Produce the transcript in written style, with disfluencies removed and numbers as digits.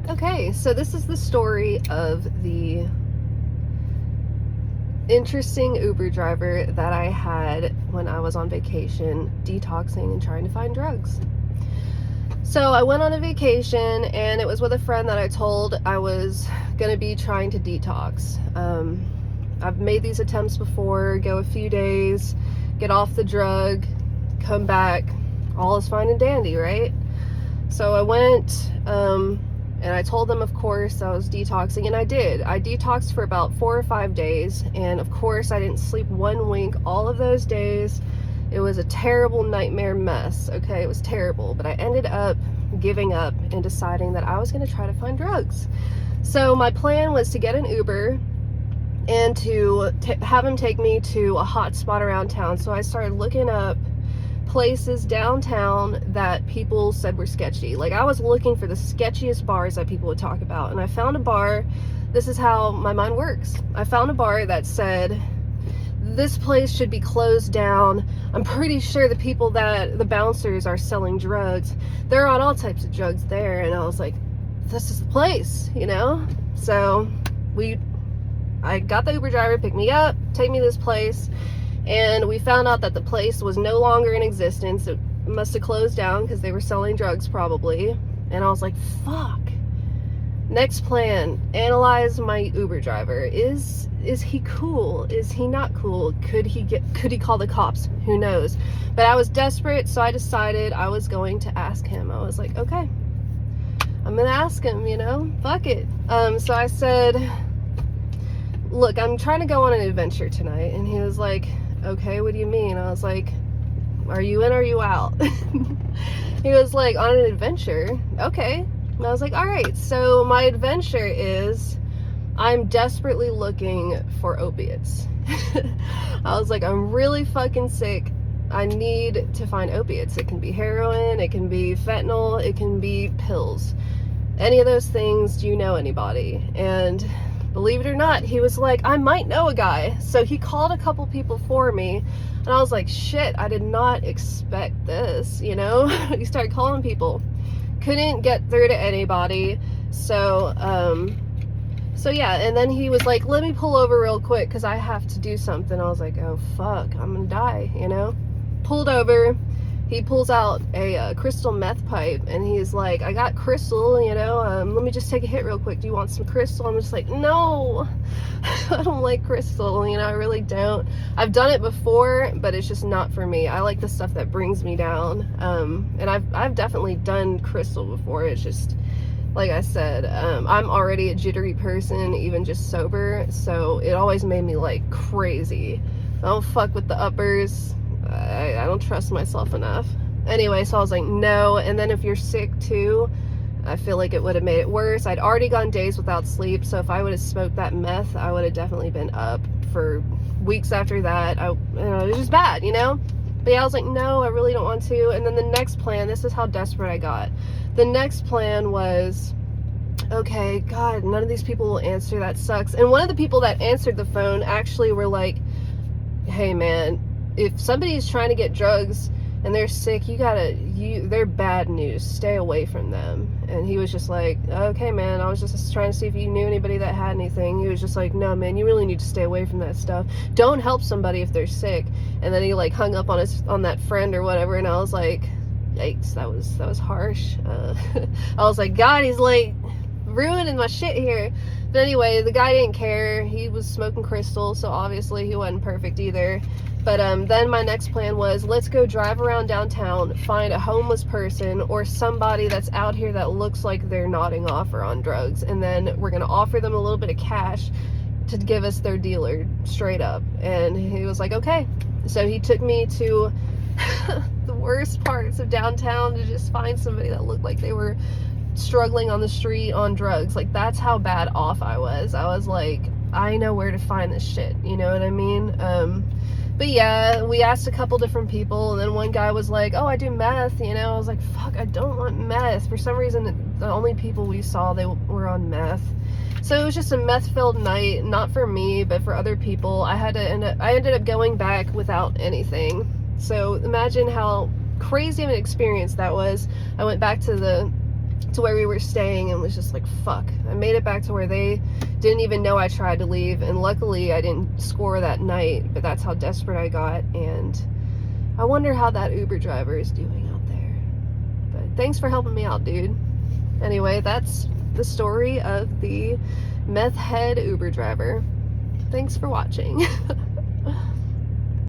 Okay, so this is the story of the interesting Uber driver that I had when I was on vacation, detoxing and trying to find drugs. So I went on a vacation, and it was with a friend that I told I was going to be trying to detox. I've made these attempts before, go a few days, get off the drug, come back, all is fine and dandy, right? So I went, and I told them, of course, I was detoxing, and I did. I detoxed for about 4 or 5 days, and of course I didn't sleep one wink all of those days. It was a terrible nightmare mess, okay? It was terrible, but I ended up giving up and deciding that I was going to try to find drugs. So my plan was to get an Uber and to have him take me to a hot spot around town. So I started looking up places downtown that people said were sketchy. Like, I was looking for the sketchiest bars that people would talk about, and I found a bar. This is how my mind works. I found a bar that said, this place should be closed down. I'm pretty sure the bouncers are selling drugs. They're on all types of drugs there. And I was like, this is the place, you know? So I got the Uber driver, pick me up, take me to this place, and we found out that the place was no longer in existence. It must have closed down because they were selling drugs probably. And I was like, fuck. Next plan, analyze my Uber driver. Is he cool? Is he not cool? Could he call the cops? Who knows? But I was desperate, so I decided I was going to ask him. I was like, okay, I'm gonna ask him, you know, fuck it. So I said, look, I'm trying to go on an adventure tonight. And he was like, okay, what do you mean? I was like, are you in or are you out? He was like, on an adventure? Okay. And I was like, all right, so my adventure is I'm desperately looking for opiates. I was like, I'm really fucking sick. I need to find opiates. It can be heroin, it can be fentanyl, it can be pills. Any of those things, do you know anybody? And believe it or not, he was like, I might know a guy. So he called a couple people for me, and I was like, shit, I did not expect this, you know? He started calling people. Couldn't get through to anybody. So yeah, and then he was like, let me pull over real quick because I have to do something. I was like, oh fuck, I'm gonna die, you know? Pulled over. He pulls out a crystal meth pipe, and he's like, I got crystal, you know, let me just take a hit real quick. Do you want some crystal? I'm just like, no, I don't like crystal, you know, I really don't. I've done it before, but it's just not for me. I like the stuff that brings me down. And I've definitely done crystal before. It's just, like I said, I'm already a jittery person, even just sober, so it always made me like crazy. I don't fuck with the uppers. I don't trust myself enough. Anyway, so I was like, no. And then if you're sick too, I feel like it would have made it worse. I'd already gone days without sleep, so if I would have smoked that meth, I would have definitely been up for weeks after that. It was just bad, you know? But yeah, I was like, no, I really don't want to. And then the next plan, this is how desperate I got. The next plan was, okay, God, none of these people will answer. That sucks. And one of the people that answered the phone actually were like, hey man, if somebody's trying to get drugs and they're sick, they're bad news. Stay away from them. And he was just like, okay, man, I was just trying to see if you knew anybody that had anything. He was just like, no, man, you really need to stay away from that stuff. Don't help somebody if they're sick. And then he like hung up on that friend or whatever, and I was like, yikes, that was harsh. I was like, God, he's like ruining my shit here. But anyway, the guy didn't care. He was smoking crystal, so obviously he wasn't perfect either. But then my next plan was, let's go drive around downtown, find a homeless person or somebody that's out here that looks like they're nodding off or on drugs, and then we're gonna offer them a little bit of cash to give us their dealer straight up. And he was like, okay. So he took me to the worst parts of downtown to just find somebody that looked like they were struggling on the street on drugs. Like, that's how bad off I was. I was like, I know where to find this shit, you know what I mean? But yeah, we asked a couple different people, and then one guy was like, oh, I do meth, you know? I was like, fuck, I don't want meth. For some reason, the only people we saw, they were on meth. So it was just a meth-filled night, not for me, but for other people. I ended up going back without anything. So imagine how crazy of an experience that was. I went back to the to where we were staying and was just like, fuck. I made it back to where they didn't even know I tried to leave, and luckily I didn't score that night, but that's how desperate I got. And I wonder how that Uber driver is doing out there. But thanks for helping me out, dude. Anyway, that's the story of the meth head Uber driver. Thanks for watching.